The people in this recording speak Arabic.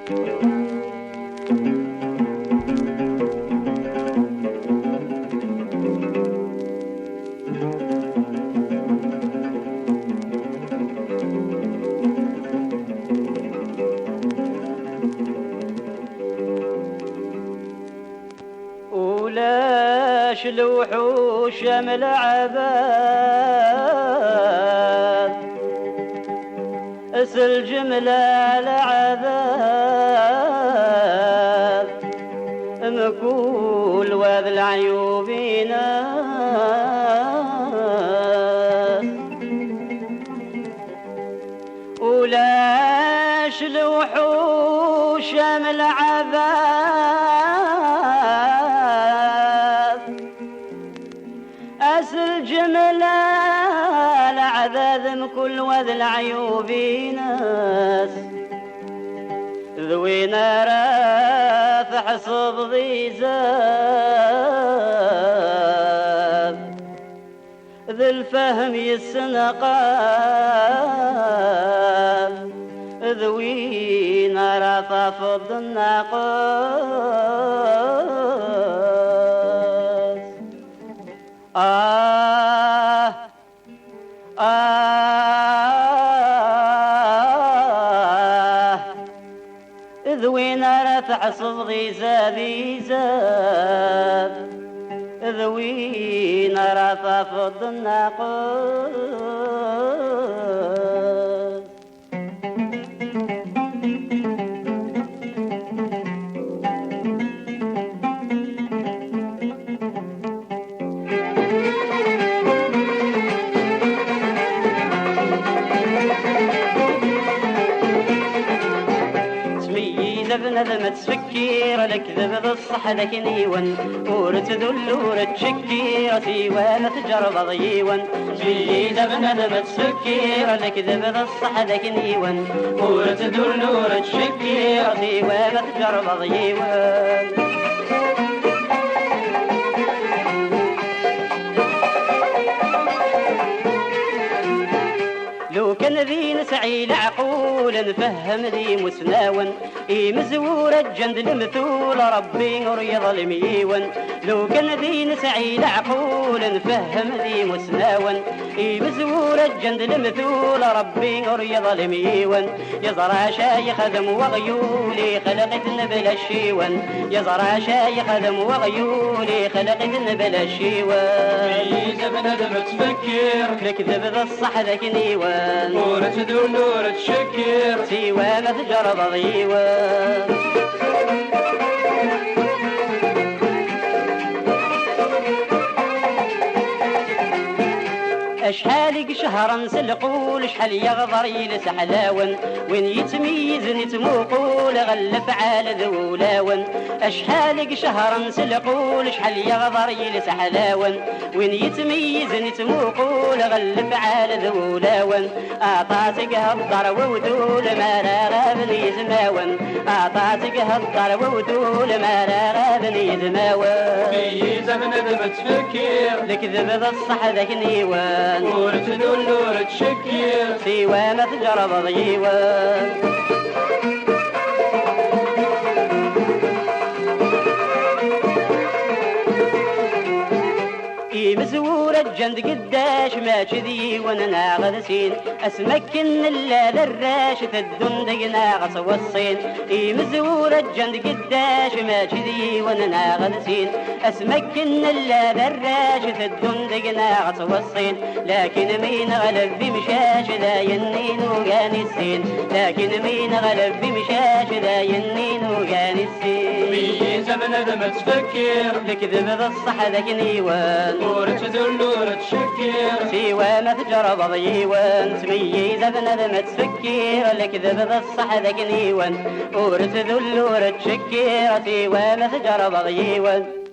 ولاش الوحوش من العذاب اسل جملة العذاب مكول وذ العيوبين ولاش الوحوش من العذاب أسل جملة العذاب كل وذ العيوبين ذوينا راث حصب ذي زاب ذي الفهم يسنقاب ذوينا راث فض الناقاس ذوينا راث حصب ذي زاب ذوينا راث فض الناقاس ذبنا تفكير الكذب ذا الصح ذاك نيون ورت ذل ورت شكير سيوان تجرب ضيون جي ذبنا تفكير الكذب ذا الصح ذاك نيون ورت ذل ورت شكير سيوان تجرب ضيون لو كان ذي نسعي العقول نفهم ذي مسناون مزور الجند المثول ربي ريض الميون لو كان ذي نسعي العقول نفهم ذي مسناون مزور الجند المثول ربي ريض الميون يزرع شايخ ذم وغيولي خلقت نبل الشيون يزرع شايخ ذم وغيولي خلقت نبل الشيون زبنا ذم تفكر الكذب ذا الصح ذاك نيوان نورة ذو نورة شكر سيوان تجرب ضيوان اشحالك شهرا سلقول شحال يغضر يلس حلاون وين يتميز نتموقول غلف على ذولاون اشحالك شهرا سلقول شحال يغضر يلس حلاون وين يتميز نتموقول غلف على ذولاون اعطاتك هالضر وودول ما راغبني زماون اعطاتك هالضر وودول ما راغبني زماون في زمن ذم تفكر الكذب ذا الصح ذاك نيوان نورة ذو نورة شكر سيوان تجرب ضيوان مزور الجند قداش ما كذي وانا غدسين اسمكن الا ذراش تدندق ناقص والصين مزور الجند قداش ما كذي وانا غدسين اسمكن الا ذراش تدندق ناقص والصين لكن مين غلب بمشاش ذا ينين وقاني السين لكن مين غلب بمشاش ذا ينين وقاني السين في زمن ذم تفكر الكذب ذا الصح ذاك نيوان نورة ذو نورة شكر سيوان تجرب ضيوان تميز بندم تفكر الكذب ذا الصح ذاك نيوان ورث ذو اللورة شكر سيوان تجرب ضيوان